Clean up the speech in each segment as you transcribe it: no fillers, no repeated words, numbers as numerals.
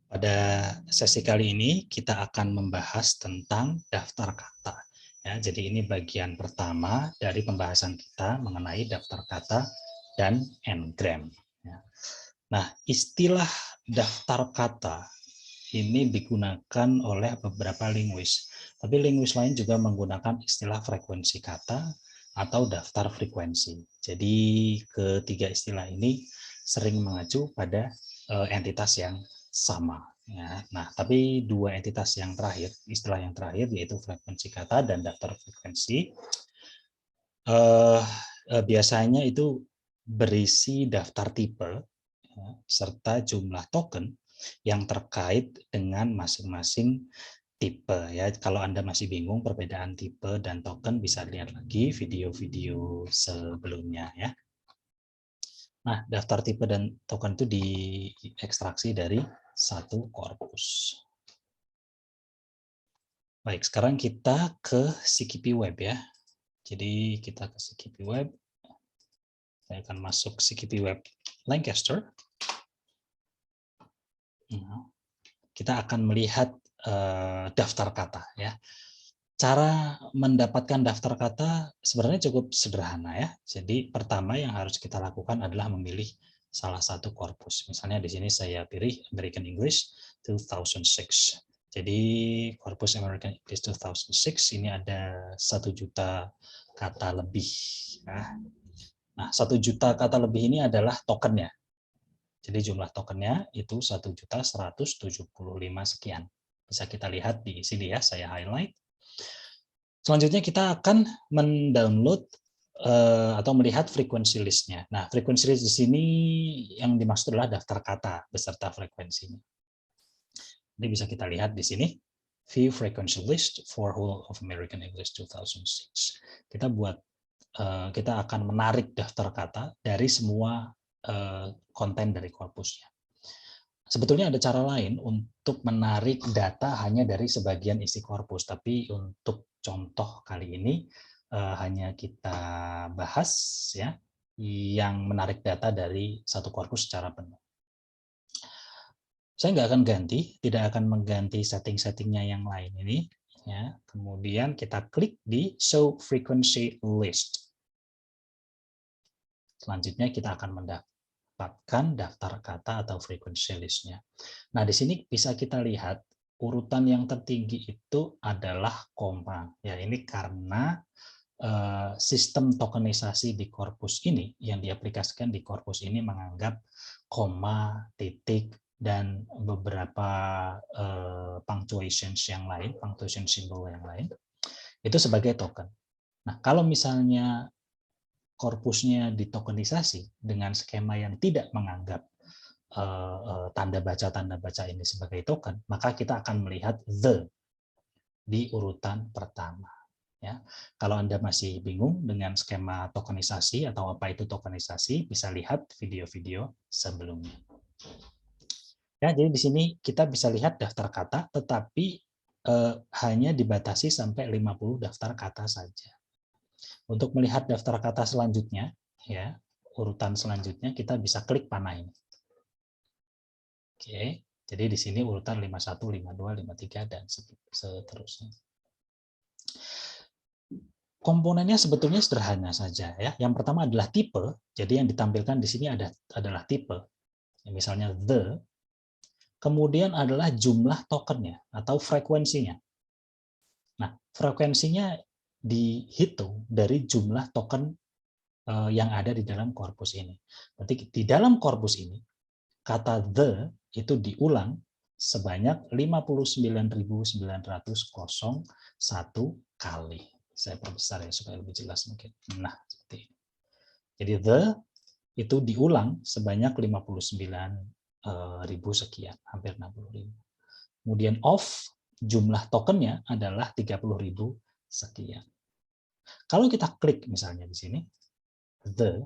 Pada sesi kali ini kita akan membahas tentang daftar kata. Ya, jadi ini bagian pertama dari pembahasan kita mengenai daftar kata dan n-gram. Ya. Nah, istilah daftar kata ini digunakan oleh beberapa linguis. Tapi linguis lain juga menggunakan istilah frekuensi kata atau daftar frekuensi. Jadi ketiga istilah ini sering mengacu pada entitas yang sama. Ya. Nah, tapi dua entitas yang terakhir, istilah yang terakhir yaitu frekuensi kata dan daftar frekuensi, biasanya itu berisi daftar tipe ya, serta jumlah token yang terkait dengan masing-masing tipe ya. Kalau Anda masih bingung perbedaan tipe dan token, bisa lihat lagi video-video sebelumnya ya. Nah, daftar tipe dan token itu diekstraksi dari satu korpus. Baik, sekarang kita ke CKP Web ya. Jadi kita ke CKP Web. Saya akan masuk CKP Web Lancaster. Kita akan melihat daftar kata ya. Cara mendapatkan daftar kata sebenarnya cukup sederhana ya. Jadi pertama yang harus kita lakukan adalah memilih salah satu korpus. Misalnya di sini saya pilih American English 2006. Jadi korpus American English 2006 ini ada 1 juta kata lebih. Nah, 1 juta kata lebih ini adalah tokennya. Jadi jumlah tokennya itu 1.175 sekian. Bisa kita lihat di sini ya, saya highlight. Selanjutnya kita akan mendownload atau melihat frequency list-nya. Nah, frequency list di sini yang dimaksud adalah daftar kata beserta frekuensinya. Jadi bisa kita lihat di sini, view frequency list for whole of American English 2006. Kita akan menarik daftar kata dari semua konten dari korpusnya. Sebetulnya ada cara lain untuk menarik data hanya dari sebagian isi korpus, tapi untuk contoh kali ini hanya kita bahas ya yang menarik data dari satu korpus secara penuh. Saya nggak akan ganti, tidak akan mengganti setting-settingnya yang lain ini. Ya. Kemudian kita klik di Show Frequency List. Selanjutnya kita akan mendapatkan daftar kata atau frequency list-nya. Nah, di sini bisa kita lihat urutan yang tertinggi itu adalah koma. Ya, ini karena sistem tokenisasi di korpus ini yang diaplikasikan di korpus ini menganggap koma, titik, dan beberapa punctuations yang lain, punctuation symbol yang lain, itu sebagai token. Nah, kalau misalnya korpusnya ditokenisasi dengan skema yang tidak menganggap tanda baca ini sebagai token, maka kita akan melihat the di urutan pertama. Ya, kalau Anda masih bingung dengan skema tokenisasi atau apa itu tokenisasi, bisa lihat video-video sebelumnya. Ya, jadi di sini kita bisa lihat daftar kata, tetapi hanya dibatasi sampai 50 daftar kata saja. Untuk melihat daftar kata selanjutnya, ya urutan selanjutnya kita bisa klik panah ini. Oke, jadi di sini urutan 51, 52, 53 dan seterusnya. Komponennya sebetulnya sederhana saja ya. Yang pertama adalah tipe. Jadi yang ditampilkan di sini adalah tipe. Misalnya the. Kemudian adalah jumlah tokennya atau frekuensinya. Nah, frekuensinya dihitung dari jumlah token yang ada di dalam korpus ini. Berarti di dalam korpus ini kata the itu diulang sebanyak 59.901 kali. Saya perbesar ya supaya lebih jelas mungkin. Nah, seperti ini. Jadi the itu diulang sebanyak 59.000 sekian, hampir 60.000. Kemudian of jumlah tokennya adalah 30.000 sekian. Kalau kita klik misalnya di sini the,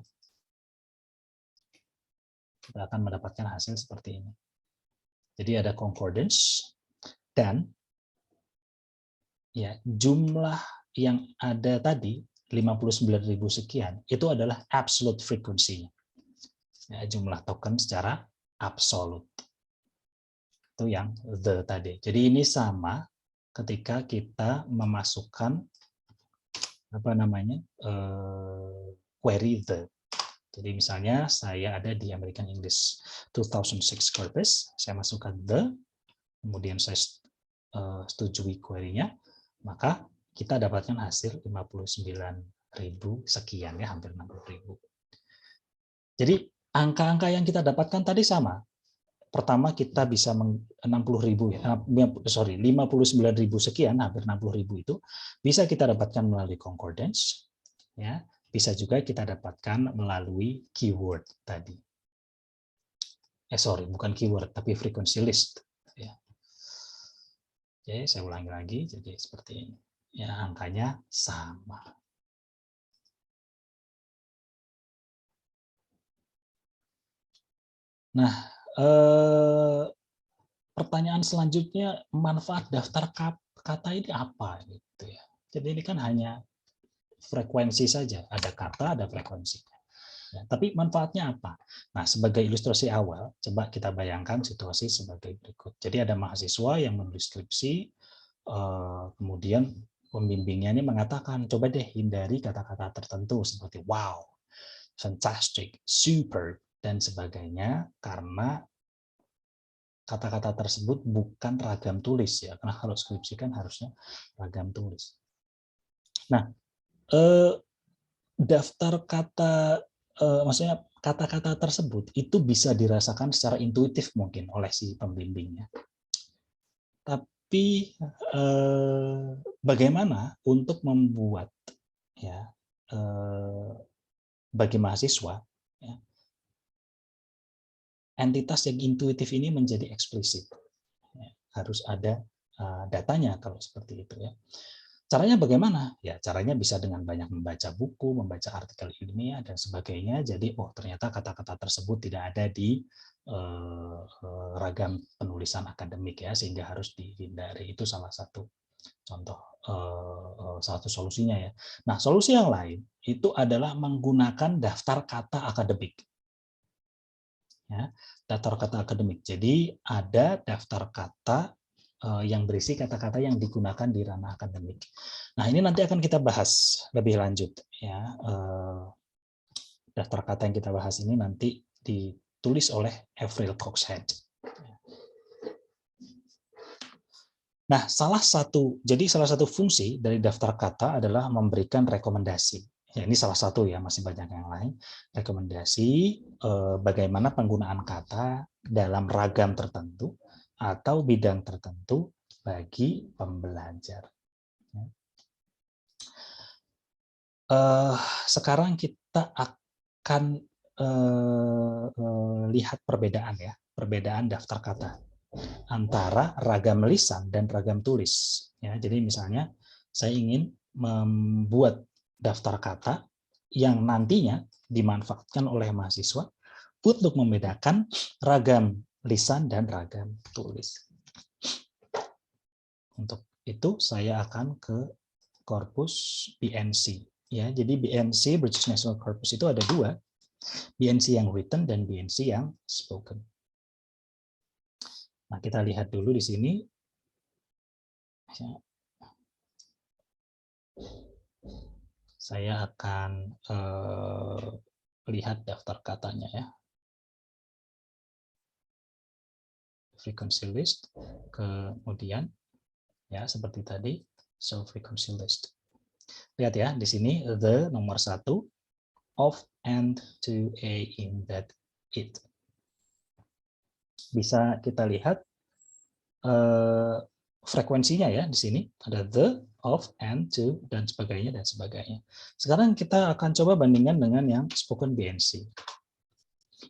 kita akan mendapatkan hasil seperti ini. Jadi ada concordance dan ya jumlah yang ada tadi 59.000 sekian itu adalah absolute frequency. Ya, jumlah token secara absolut. Itu yang the tadi. Jadi ini sama ketika kita memasukkan apa namanya query the. Jadi misalnya saya ada di American English 2006 corpus, saya masukkan the, kemudian saya setujui query-nya, maka kita dapatkan hasil 59.000 sekian ya, hampir 60.000. Jadi angka-angka yang kita dapatkan tadi sama. Pertama kita bisa 60.000 ya, 59.000 sekian, hampir 60.000 itu bisa kita dapatkan melalui concordance, ya. Bisa juga kita dapatkan melalui keyword tadi. Bukan keyword, tapi frequency list. Ya. Oke, saya ulangi lagi, jadi seperti ini. Ya, angkanya sama. Nah, pertanyaan selanjutnya, manfaat daftar kata ini apa? Gitu ya. Jadi ini kan hanya frekuensi saja, ada kata, ada frekuensi. Ya, tapi manfaatnya apa? Nah, sebagai ilustrasi awal, coba kita bayangkan situasi sebagai berikut. Jadi ada mahasiswa yang menulis skripsi, kemudian pembimbingnya ini mengatakan, coba deh hindari kata-kata tertentu seperti wow, fantastic, super, dan sebagainya, karena kata-kata tersebut bukan ragam tulis ya, karena kalau skripsi kan harusnya ragam tulis. Nah, daftar kata, maksudnya kata-kata tersebut itu bisa dirasakan secara intuitif mungkin oleh si pembimbingnya. Tapi bagaimana untuk membuat ya bagi mahasiswa ya, entitas yang intuitif ini menjadi eksplisit. Ya, harus ada datanya kalau seperti itu ya. Caranya bagaimana? Ya, caranya bisa dengan banyak membaca buku, membaca artikel ilmiah, dan sebagainya. Jadi, oh ternyata kata-kata tersebut tidak ada di ragam penulisan akademik ya, sehingga harus dihindari. Itu salah satu contoh, salah satu solusinya ya. Nah, solusi yang lain itu adalah menggunakan daftar kata akademik. Ya, daftar kata akademik. Jadi, ada daftar kata yang berisi kata-kata yang digunakan di ranah akademik. Nah, ini nanti akan kita bahas lebih lanjut ya. Daftar kata yang kita bahas ini nanti ditulis oleh Avril Coxhead. Nah, salah satu fungsi dari daftar kata adalah memberikan rekomendasi. Ya, ini salah satu ya, masih banyak yang lain. Rekomendasi bagaimana penggunaan kata dalam ragam tertentu atau bidang tertentu bagi pembelajar. Sekarang kita akan lihat perbedaan ya, perbedaan daftar kata antara ragam lisan dan ragam tulis. Ya, jadi misalnya saya ingin membuat daftar kata yang nantinya dimanfaatkan oleh mahasiswa untuk membedakan ragam lisan dan ragam tulis. Untuk itu saya akan ke korpus BNC. Ya, jadi BNC British National Corpus itu ada dua, BNC yang written dan BNC yang spoken. Nah, kita lihat dulu di sini. Saya akan lihat daftar katanya ya. Frequency list, kemudian ya seperti tadi, so frequency list. Lihat ya, di sini the nomor 1, of, and, to, a, in, that, it. Bisa kita lihat frekuensinya ya di sini ada the, of, and, to, dan sebagainya dan sebagainya. Sekarang kita akan coba bandingkan dengan yang spoken BNC.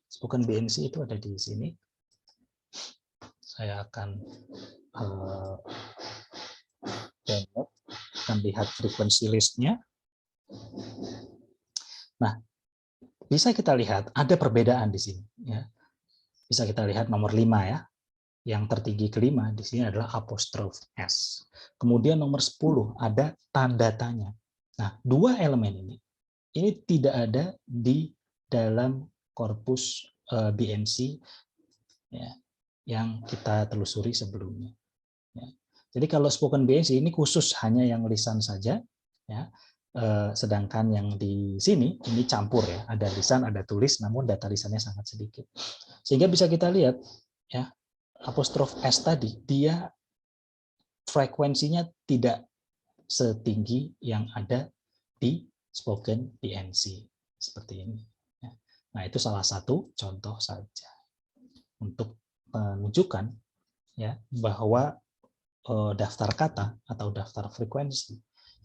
Spoken BNC itu ada di sini. Saya akan download dan lihat frekuensi listnya. Nah, bisa kita lihat ada perbedaan di sini. Ya. Bisa kita lihat nomor 5 ya. Yang tertinggi kelima di sini adalah apostrof S. Kemudian nomor 10 ada tanda tanya. Nah, dua elemen ini tidak ada di dalam korpus BNC. Ya. yang kita telusuri sebelumnya. Ya. Jadi kalau spoken BAC ini khusus hanya yang lisan saja, ya. Sedangkan yang di sini ini campur ya, ada lisan, ada tulis, namun data lisannya sangat sedikit. Sehingga bisa kita lihat ya, apostrof S tadi dia frekuensinya tidak setinggi yang ada di spoken PNC seperti ini. Nah, itu salah satu contoh saja untuk menunjukkan ya bahwa daftar kata atau daftar frekuensi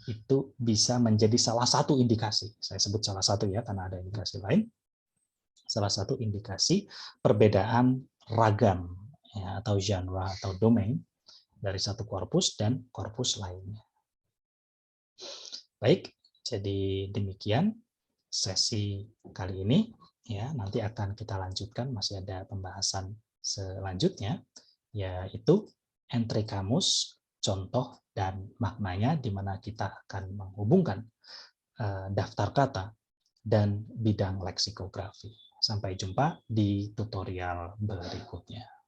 itu bisa menjadi salah satu indikasi. Saya sebut salah satu ya karena ada indikasi lain. Salah satu indikasi perbedaan ragam ya, atau genre atau domain dari satu korpus dan korpus lainnya. Baik, jadi demikian sesi kali ini ya. Nanti akan kita lanjutkan, masih ada pembahasan selanjutnya yaitu entry kamus, contoh dan maknanya, di mana kita akan menghubungkan daftar kata dan bidang leksikografi. Sampai jumpa di tutorial berikutnya.